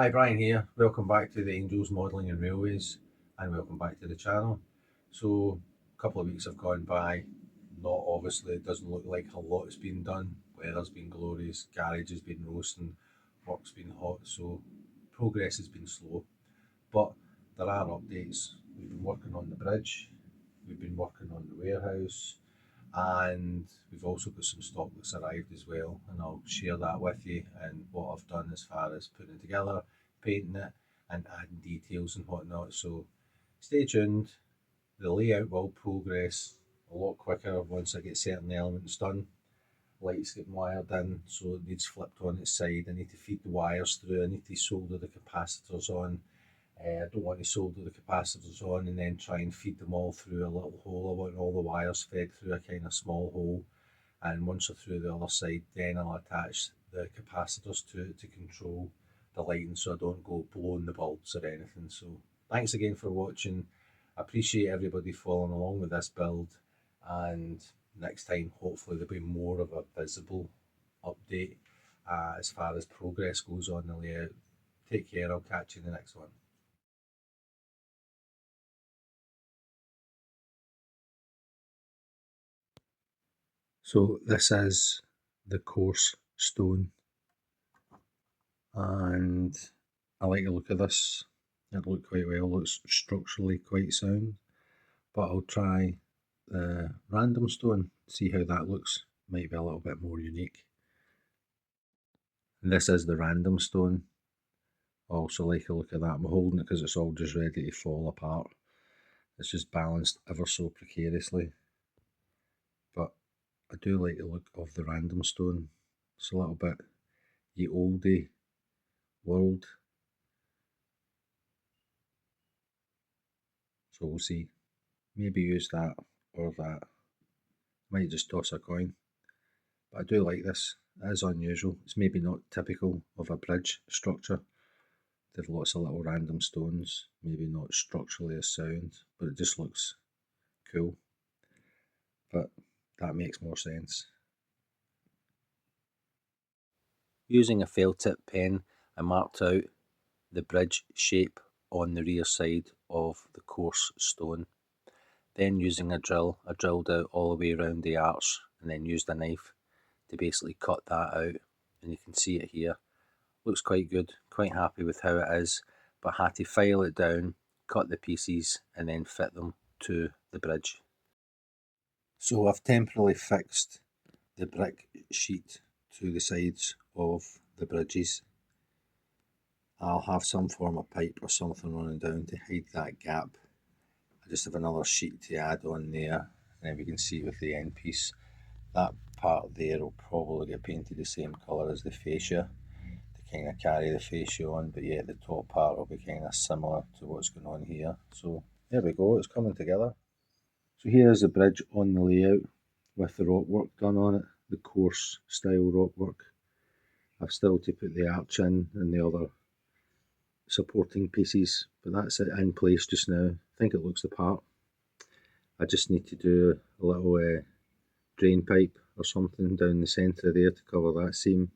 Hi, Brian here. Welcome back to the Angels Modelling and Railways, and welcome back to the channel. So, a couple of weeks have gone by. Not obviously, it doesn't look like a lot has been done. Weather's been glorious, garage has been roasting, work's been hot, so progress has been slow. But there are updates. We've been working on the bridge, we've been working on the warehouse, and we've also got some stock that's arrived as well, and I'll share that with you and what I've done as far as putting it together, painting it, and adding details and whatnot. So stay tuned. The layout will progress a lot quicker once I get certain elements done. Lights getting wired in, so it needs flipped on its side. I need to feed the wires through. I need to solder the capacitors on. I don't want to solder the capacitors on and then try and feed them all through a little hole. I want all the wires fed through a kind of small hole, and once they're through the other side, then I'll attach the capacitors to it to control the lighting so I don't go blowing the bulbs or anything. So thanks again for watching. I appreciate everybody following along with this build, and next time hopefully there'll be more of a visible update as far as progress goes on the layout. Take care, I'll catch you in the next one. So this is the coarse stone, and I like the look of this. It looked quite well, looks structurally quite sound, but I'll try the random stone, see how that looks. Might be a little bit more unique. And this is the random stone. I also like the look of that. I'm holding it because it's all just ready to fall apart. It's just balanced ever so precariously. But I do like the look of the random stone. It's a little bit ye olde world. So we'll see. Maybe use that or that. Might just toss a coin. But I do like this. It is unusual. It's maybe not typical of a bridge structure. There's lots of little random stones, maybe not structurally as sound, but it just looks cool. But that makes more sense. Using a felt tip pen, I marked out the bridge shape on the rear side of the coarse stone. Then using a drill, I drilled out all the way around the arch and then used a knife to basically cut that out, and you can see it here. Looks quite good, quite happy with how it is, but had to file it down, cut the pieces and then fit them to the bridge. So I've temporarily fixed the brick sheet to the sides of the bridges. I'll have some form of pipe or something running down to hide that gap. I just have another sheet to add on there, and then we can see with the end piece, that part there will probably get painted the same colour as the fascia to kind of carry the fascia on, but yet the top part will be kind of similar to what's going on here. So there we go, it's coming together. So here's the bridge on the layout with the rock work done on it, the coarse style rock work. I've still to put the arch in and the other supporting pieces, but that's it in place just now. I think it looks the part. I just need to do a little drain pipe or something down the centre there to cover that seam,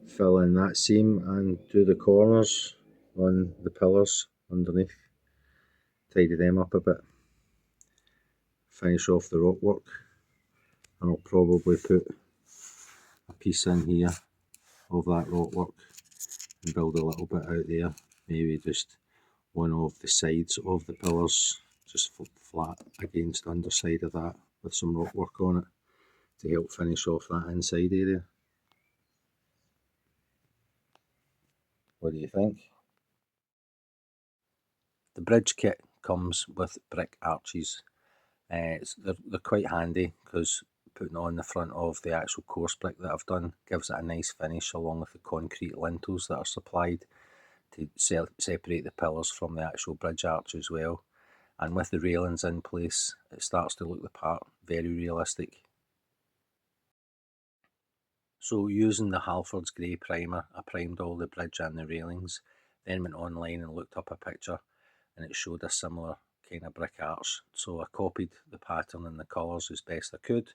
fill in that seam and do the corners on the pillars underneath, tidy them up a bit, finish off the rock work, and I'll probably put a piece in here of that rock work and build a little bit out there, maybe just one of the sides of the pillars, just flat against the underside of that with some rock work on it to help finish off that inside area. What do you think? The bridge kit comes with brick arches. They're quite handy because putting on the front of the actual coarse brick that I've done gives it a nice finish, along with the concrete lintels that are supplied to separate the pillars from the actual bridge arch as well. And with the railings in place, it starts to look the part, very realistic. So using the Halford's Grey primer, I primed all the bridge and the railings, then went online and looked up a picture, and it showed a similar kind of brick arch. So I copied the pattern and the colours as best I could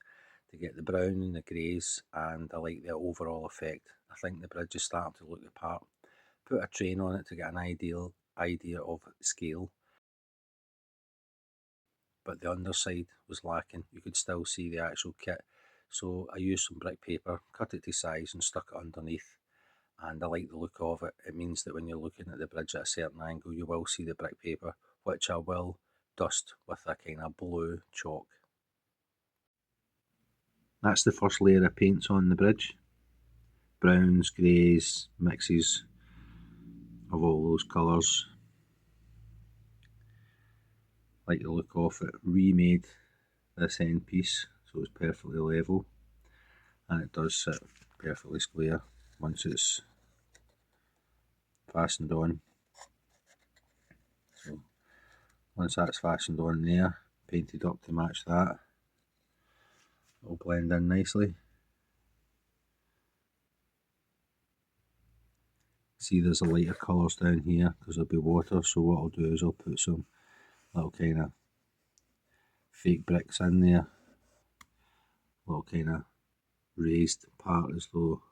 to get the brown and the greys, and I like the overall effect. I think the bridge is starting to look the part. put a train on it to get an idea of scale, but the underside was lacking. You could still see the actual kit. So I used some brick paper, cut it to size and stuck it underneath. And I like the look of it. It means that when you're looking at the bridge at a certain angle, you will see the brick paper, which I will dust with a kind of blue chalk. That's the first layer of paints on the bridge. Browns, greys, mixes of all those colours. Like the look of it. Remade this end piece so it's perfectly level, and it does sit perfectly square once it's fastened on. So once that's fastened on there, painted up to match that, it'll blend in nicely. See, there's a lighter colours down here because there'll be water, so what I'll do is I'll put some little kind of fake bricks in there, little kind of raised part as though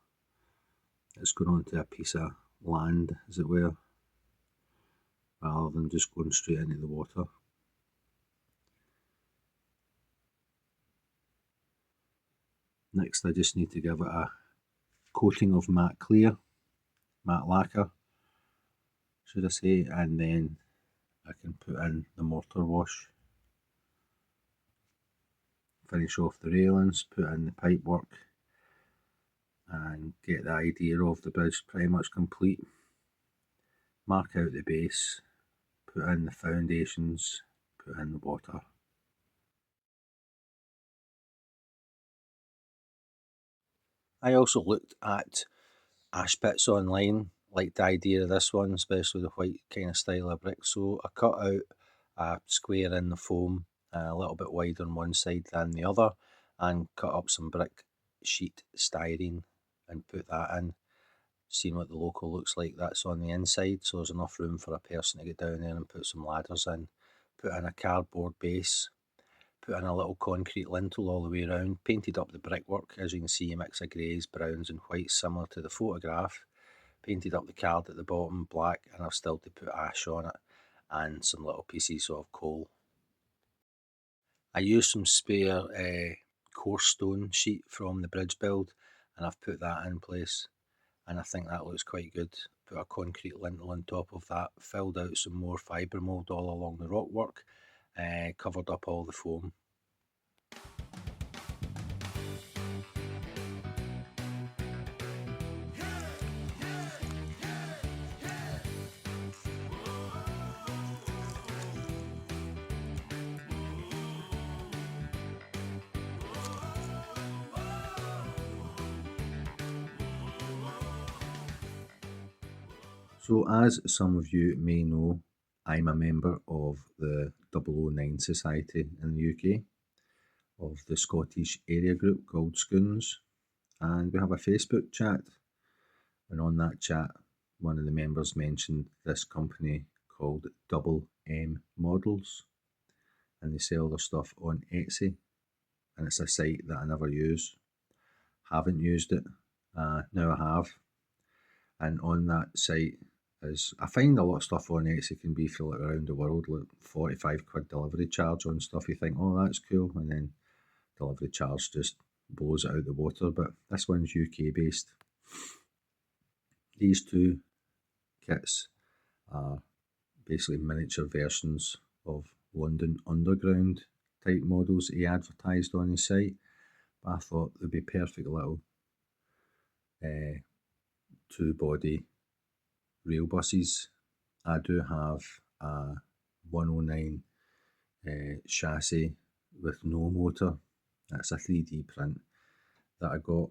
it's going onto a piece of land, as it were, rather than just going straight into the water. Next, I just need to give it a coating of matte clear, matte lacquer, should I say, and then I can put in the mortar wash. Finish off the railings, put in the pipe work, and get the idea of the bridge pretty much complete. Mark out the base, put in the foundations, put in the water. I also looked at ash pits online, liked the idea of this one, especially the white kind of style of brick. So I cut out a square in the foam, a little bit wider on one side than the other, and cut up some brick sheet styrene and put that in. Seeing what the local looks like, that's on the inside, so there's enough room for a person to get down there and put some ladders in. Put in a cardboard base, put in a little concrete lintel all the way around, painted up the brickwork. As you can see, a mix of greys, browns and whites similar to the photograph. Painted up the card at the bottom black, and I've still to put ash on it and some little pieces of coal. I used some spare coarse stone sheet from the bridge build, and I've put that in place, and I think that looks quite good. Put a concrete lintel on top of that, filled out some more fibre mould all along the rockwork, covered up all the foam. So as some of you may know, I'm a member of the 009 Society in the UK, of the Scottish area group called Scoons, and we have a Facebook chat, and on that chat one of the members mentioned this company called Double M Models, and they sell their stuff on Etsy, and it's a site that I never use. Haven't used it, now I have, and on that site is, I find a lot of stuff on Etsy can be for like around the world, like 45 quid delivery charge on stuff. You think, oh, that's cool, and then delivery charge just blows it out the water. But this one's UK based. These two kits are basically miniature versions of London Underground type models he advertised on his site. But I thought they'd be perfect little two body rail buses. I do have a 109 chassis with no motor. That's a 3D print that I got.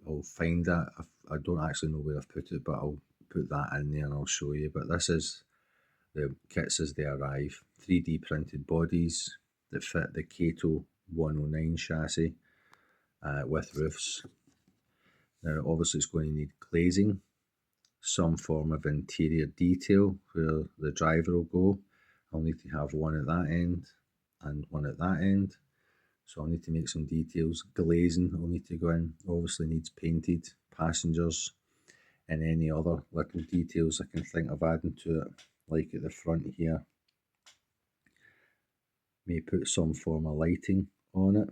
I'll find that. I don't actually know where I've put it, but I'll put that in there and I'll show you. But this is the kits as they arrive. 3D printed bodies that fit the Kato 109 chassis with roofs. Now obviously it's going to need glazing, some form of interior detail where the driver will go. I'll need to have one at that end and one at that end. So I'll need to make some details. Glazing will need to go in. Obviously needs painted. Passengers and any other little details I can think of adding to it, like at the front here. May put some form of lighting on it,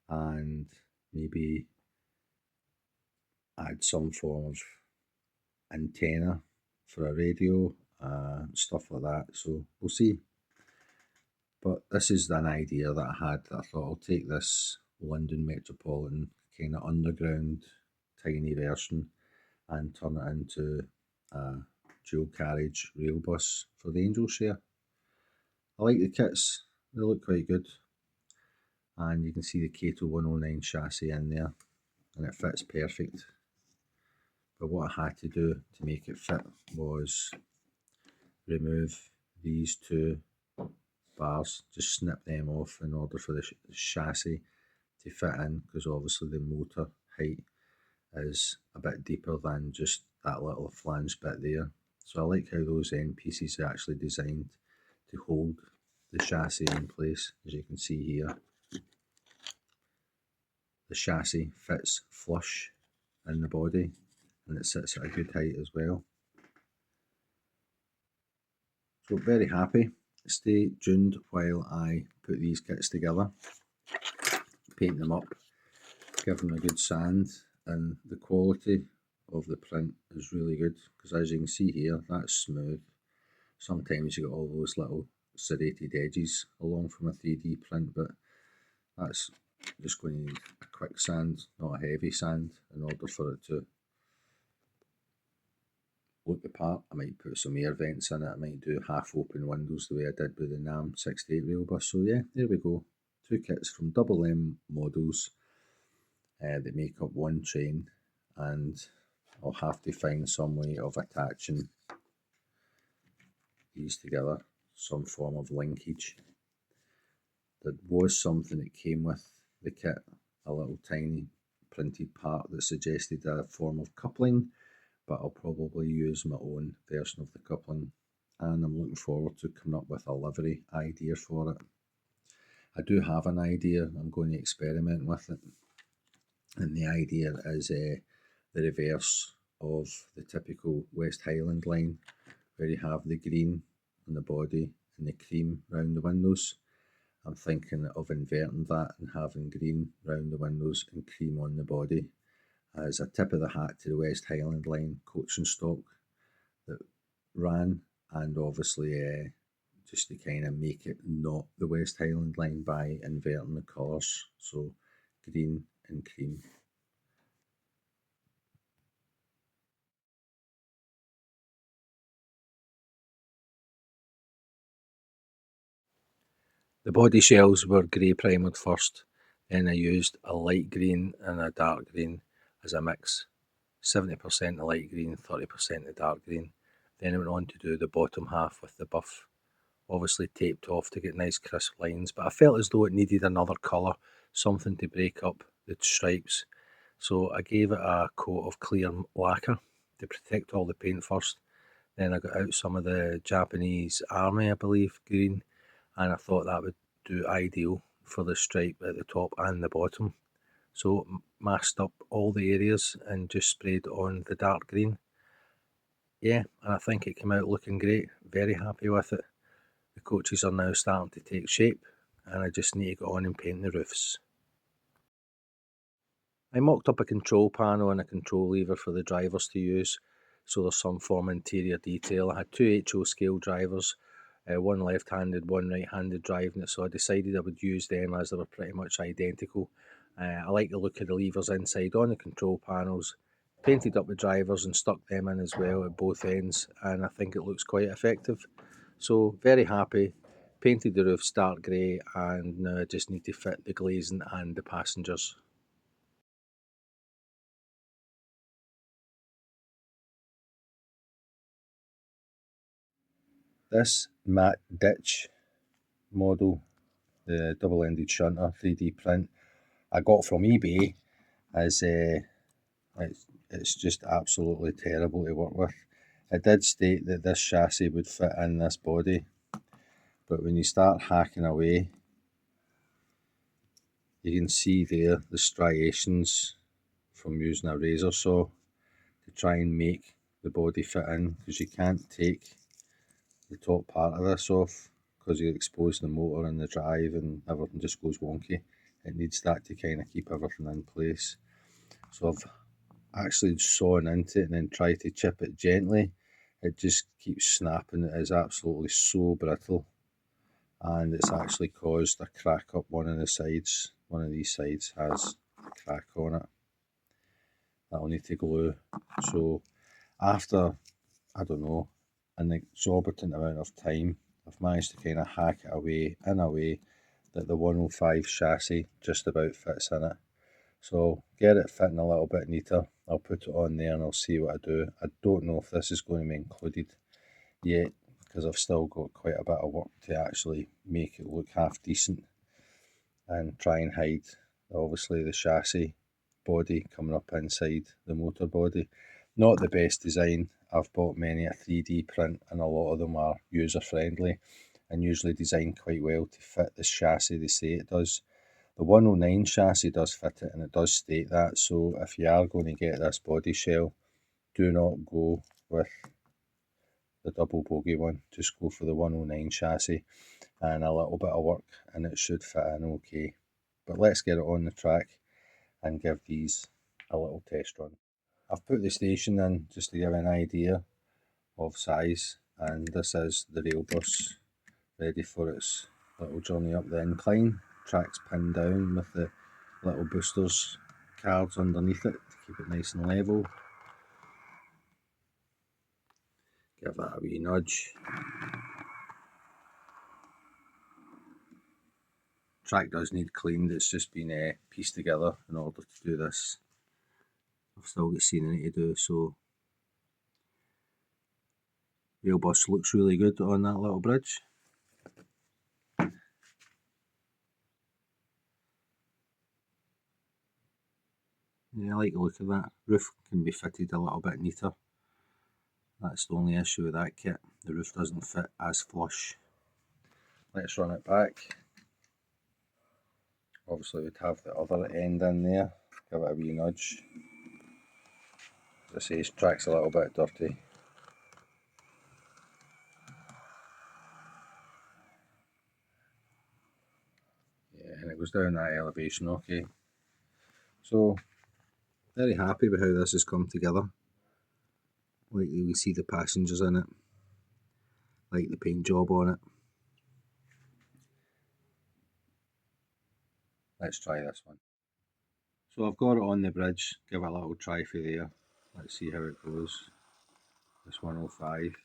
and maybe add some form of antenna for a radio, stuff like that. So we'll see. But this is an idea that I had, that I thought I'll take this London Metropolitan kind of underground tiny version and turn it into a dual carriage rail bus for the Angel Share. I like the kits, they look quite good, and you can see the Kato 109 chassis in there, and it fits perfect. But what I had to do to make it fit was remove these two bars, just snip them off in order for the chassis to fit in, because obviously the motor height is a bit deeper than just that little flange bit there. So I like how those end pieces are actually designed to hold the chassis in place. As you can see here, the chassis fits flush in the body, and it sits at a good height as well. So very happy. Stay tuned while I put these kits together, paint them up, give them a good sand, and the quality of the print is really good, because as you can see here, that's smooth. Sometimes you get all those little serrated edges along from a 3D print, but that's just going to need a quick sand, not a heavy sand, in order for it to look the part. I might put some air vents in it, I might do half open windows the way I did with the NAM 68 railbus. So yeah, there we go. Two kits from Double M models that make up one train, and I'll have to find some way of attaching these together, some form of linkage. There was something that came with the kit, a little tiny printed part that suggested a form of coupling, but I'll probably use my own version of the coupling, and I'm looking forward to coming up with a livery idea for it. I do have an idea, I'm going to experiment with it, and the idea is the reverse of the typical West Highland line, where you have the green on the body and the cream round the windows. I'm thinking of inverting that and having green round the windows and cream on the body, as a tip of the hat to the West Highland line coach and stock that ran, and obviously just to kind of make it not the West Highland line by inverting the colours, so green and cream. The body shells were grey primered first, then I used a light green and a dark green as a mix, 70% the light green, 30% the dark green. Then I went on to do the bottom half with the buff, obviously taped off to get nice crisp lines, but I felt as though it needed another colour, something to break up the stripes. So I gave it a coat of clear lacquer to protect all the paint first. Then I got out some of the Japanese Army, I believe, green, and I thought that would do ideal for the stripe at the top and the bottom. So masked up all the areas and just sprayed on the dark green. Yeah, and I think it came out looking great. Very happy with it. The coaches are now starting to take shape, and I just need to go on and paint the roofs. I mocked up a control panel and a control lever for the drivers to use, so there's some form of interior detail. I had two HO scale drivers, one left-handed, one right-handed driving it, so I decided I would use them as they were pretty much identical. I like the look of the levers inside on the control panels. Painted up the drivers and stuck them in as well at both ends, and I think it looks quite effective. So very happy. Painted the roofs dark grey, and now I just need to fit the glazing and the passengers. This matte ditch model, the double-ended shunter 3D print, I got from eBay, as it's just absolutely terrible to work with. It did state that this chassis would fit in this body, but when you start hacking away, you can see there the striations from using a razor saw to try and make the body fit in, because you can't take the top part of this off because you're exposing the motor and the drive and everything just goes wonky. It needs that to kind of keep everything in place. So I've actually sawn into it and then tried to chip it gently. It just keeps snapping. It is absolutely so brittle, and it's actually caused a crack up one of the sides. One of these sides has a crack on it. That'll need to glue. So after, I don't know, an exorbitant amount of time, I've managed to kind of hack it away in a way that the 105 chassis just about fits in it. So get it fitting a little bit neater. I'll put it on there and I'll see what I do. I don't know if this is going to be included yet, because I've still got quite a bit of work to actually make it look half decent and try and hide obviously the chassis body coming up inside the motor body. Not the best design. I've bought many a 3D print and a lot of them are user friendly and usually designed quite well to fit this chassis they say it does. The 109 chassis does fit it and it does state that, so if you are going to get this body shell, do not go with the double bogie one, just go for the 109 chassis and a little bit of work and it should fit in okay. But let's get it on the track and give these a little test run. I've put the station in just to give an idea of size, and this is the railbus ready for its little journey up the incline. Track's pinned down with the little boosters cards underneath it to keep it nice and level. Give that a wee nudge. Track does need cleaned, it's just been pieced together in order to do this. I've still got scenery to do, so railbus looks really good on that little bridge. Yeah, I like the look of that. Roof can be fitted a little bit neater. That's the only issue with that kit. The roof doesn't fit as flush. Let's run it back. Obviously we'd have the other end in there. Give it a wee nudge. As I say, this track's a little bit dirty. Yeah, and it goes down that elevation okay. So, very happy with how this has come together. Like we see the passengers in it. Like the paint job on it. Let's try this one. So I've got it on the bridge. Give it a little try for there. Let's see how it goes. This 105.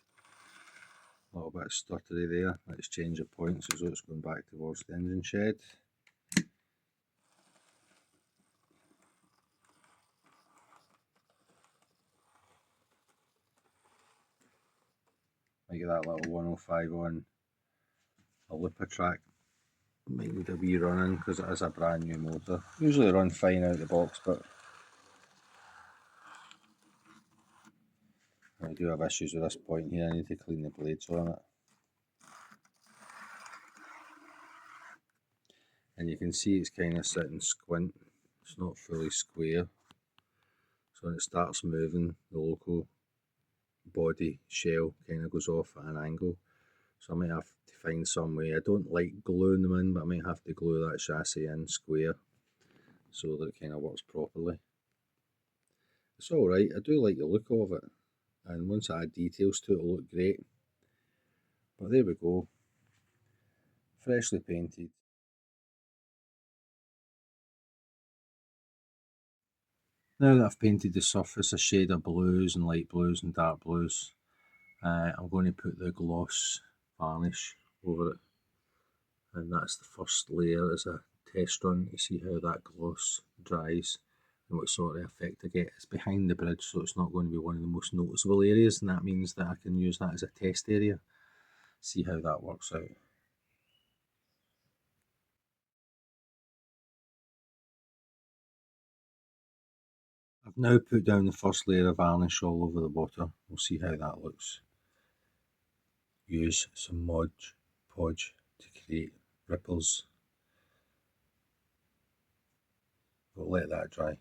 A little bit stuttery there. Let's change the points as though it's going back towards the engine shed. I get that little 105 on a looper track. Might need a wee running because it is a brand new motor. Usually run fine out of the box, but I do have issues with this point here. I need to clean the blades on it. And you can see it's kind of sitting squint. It's not fully square. So when it starts moving, the local body shell kind of goes off at an angle. So I might have to find some way. I don't like gluing them in, but I might have to glue that chassis in square so that it kind of works properly. It's alright, I do like the look of it, and once I add details to it, it'll look great. But there we go, freshly painted. Now that I've painted the surface a shade of blues and light blues and dark blues, I'm going to put the gloss varnish over it, and that's the first layer as a test run to see how that gloss dries and what sort of effect I get. It's behind the bridge, so it's not going to be one of the most noticeable areas, and that means that I can use that as a test area, see how that works out. I've now put down the first layer of varnish all over the water. We'll see how that looks. Use some Mod Podge to create ripples. We'll let that dry.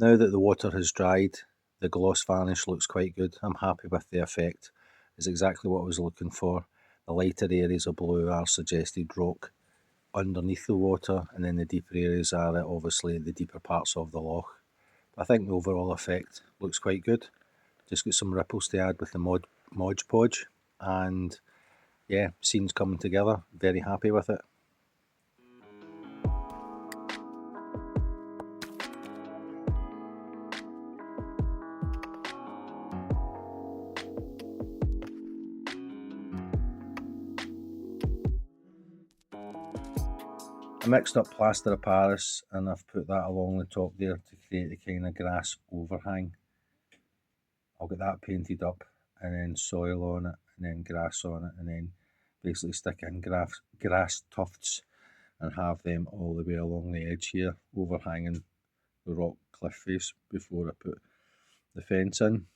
Now that the water has dried, the gloss varnish looks quite good. I'm happy with the effect. It's exactly what I was looking for. The lighter areas of blue are suggested rock underneath the water, and then the deeper areas are obviously the deeper parts of the loch. I think the overall effect looks quite good. Just got some ripples to add with the Mod Podge, and yeah, scene's coming together. Very happy with it. I mixed up plaster of Paris and I've put that along the top there to create the kind of grass overhang. I'll get that painted up and then soil on it and then grass on it, and then basically stick in grass tufts and have them all the way along the edge here, overhanging the rock cliff face before I put the fence in.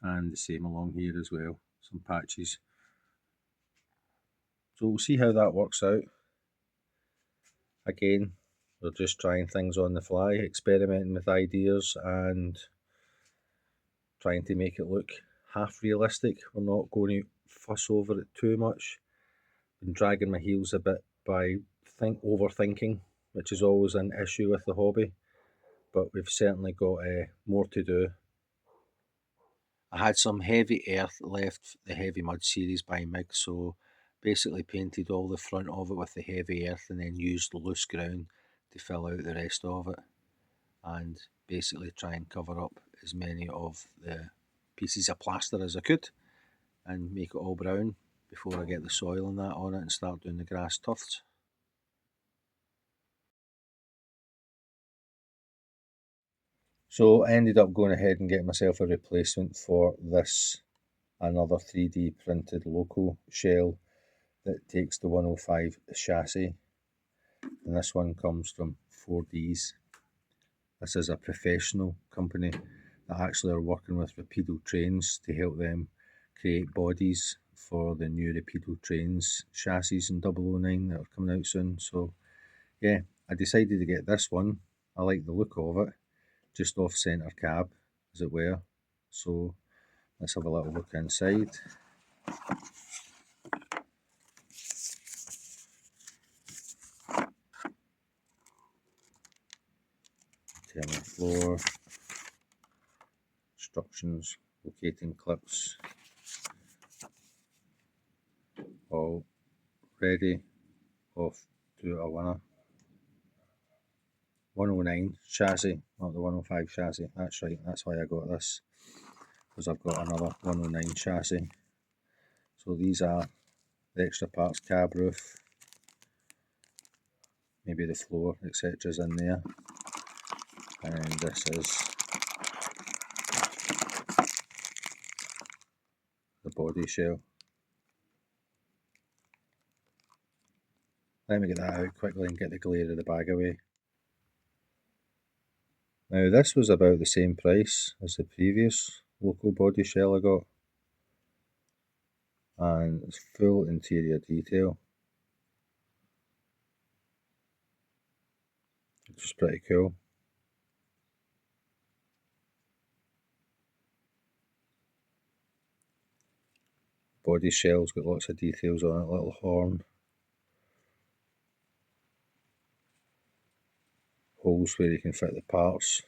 And the same along here as well, some patches. So we'll see how that works out. Again, we're just trying things on the fly, experimenting with ideas and trying to make it look half realistic. We're not going to fuss over it too much. Been dragging my heels a bit by overthinking, which is always an issue with the hobby, but we've certainly got more to do. I had some heavy earth left, the Heavy Mud series by Mig, so basically painted all the front of it with the heavy earth and then used loose ground to fill out the rest of it, and basically try and cover up as many of the pieces of plaster as I could and make it all brown before I get the soil and that on it and start doing the grass tufts. So I ended up going ahead and getting myself a replacement for this, another 3D printed loco shell that takes the 105 chassis, and this one comes from 4Ds. This is a professional company that actually are working with Rapido trains to help them create bodies for the new Rapido trains chassis in 009 that are coming out soon. So yeah, I decided to get this one. I like the look of it, just off centre cab as it were. So let's have a little look inside. Terminal floor, instructions, locating clips, all ready, off to a winner. 109 chassis, not the 105 chassis, that's right, that's why I got this, because I've got another 109 chassis. So these are the extra parts, cab roof, maybe the floor, etc. is in there, and this is the body shell. Let me get that out quickly and get the glare of the bag away. Now this was about the same price as the previous local body shell I got, and it's full interior detail, which is pretty cool. Body shell's got lots of details on it, little horn, holes where you can fit the parts,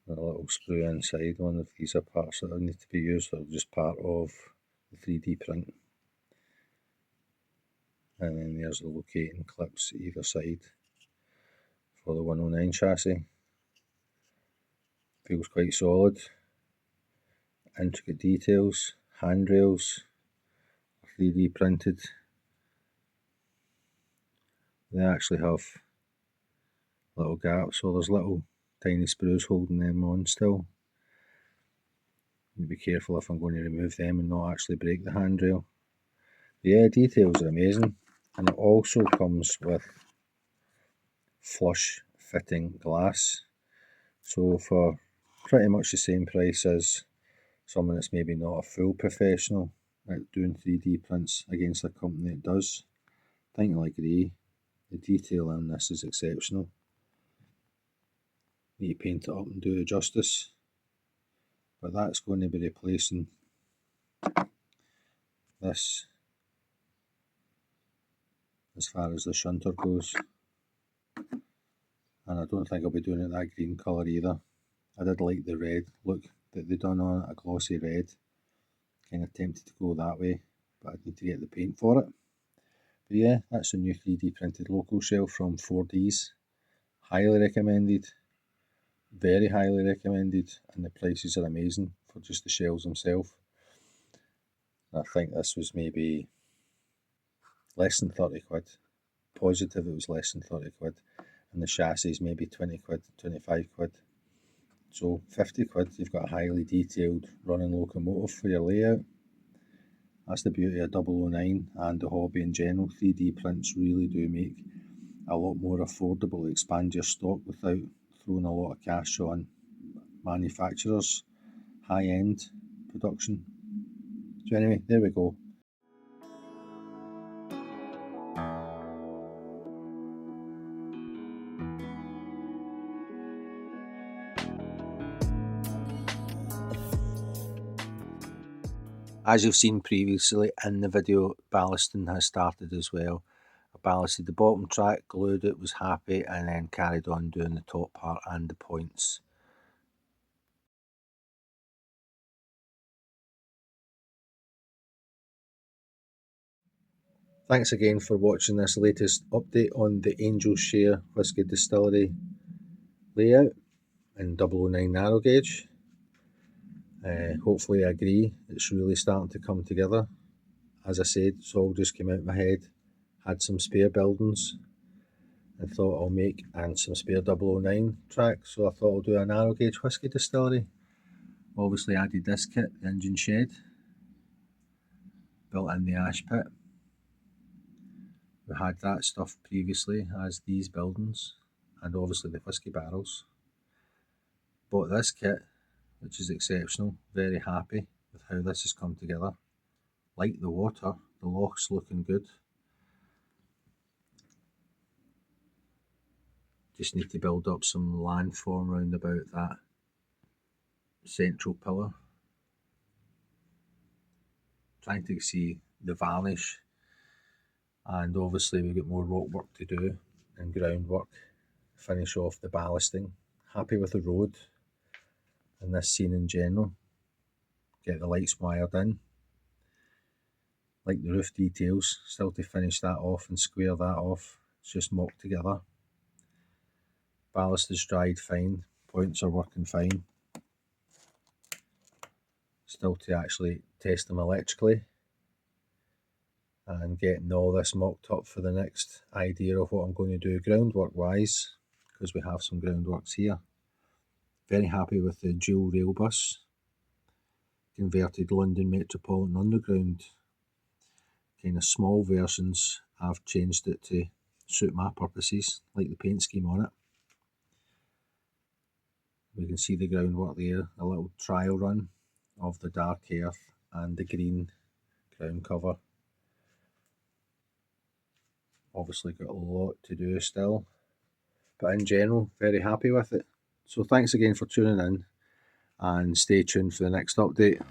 and a little sprue inside. One of these are parts that need to be used, or just part of the 3D print. And then there's the locating clips either side for the 109 chassis. Feels quite solid. Intricate details, handrails, 3D printed. They actually have little gaps, so there's little tiny sprues holding them on still. Be careful if I'm going to remove them and not actually break the handrail. But yeah, details are amazing, and it also comes with flush fitting glass. So for pretty much the same price as someone that's maybe not a full professional at doing 3D prints against a company that does, I think you'll agree The detail in this is exceptional. Need to paint it up and do it justice. But that's going to be replacing this as far as the shunter goes. And I don't think I'll be doing it that green colour either. I did like the red look that they done on it, a glossy red. Kind of tempted to go that way, but I'd need to get the paint for it. But yeah, that's a new 3D printed local shelf from 4Ds. Highly recommended. Very highly recommended, and the prices are amazing for just the shelves themselves. I think this was maybe less than 30 quid. Positive it was less than 30 quid. And the chassis is maybe 20 quid, 25 quid. So 50 quid, you've got a highly detailed running locomotive for your layout. That's the beauty of 009 and the hobby in general. 3D prints really do make a lot more affordable to expand your stock without throwing a lot of cash on manufacturers' high-end production. So anyway, there we go. As you've seen previously in the video, ballasting has started as well. I ballasted the bottom track, glued it, was happy, and then carried on doing the top part and the points. Thanks again for watching this latest update on the Angel Share Whisky Distillery layout in 009 narrow gauge. Hopefully I agree, it's really starting to come together. As I said, it's all just came out of my head. Had some spare buildings and thought I'll make, and some spare 009 tracks, so I thought I'll do a narrow gauge whisky distillery. Obviously added this kit, the engine shed, built in the ash pit. We had that stuff previously as these buildings, and obviously the whisky barrels. Bought this kit, which is exceptional, very happy with how this has come together. Like the water, the Loch's looking good. Just need to build up some landform round about that central pillar. Trying to see the varnish, and obviously we've got more rock work to do and groundwork. Finish off the ballasting. Happy with the road and this scene in general. Get the lights wired in. Like the roof details, still to finish that off and square that off. It's just mocked together. Ballast is dried fine, points are working fine. Still to actually test them electrically and getting all this mocked up for the next idea of what I'm going to do groundwork wise, because we have some groundworks here. Very happy with the dual railbus, converted London Metropolitan Underground. Kind of small versions, I've changed it to suit my purposes, like the paint scheme on it. We can see the groundwork there, a little trial run of the dark earth and the green ground cover. Obviously got a lot to do still, but in general, very happy with it. So thanks again for tuning in, and stay tuned for the next update.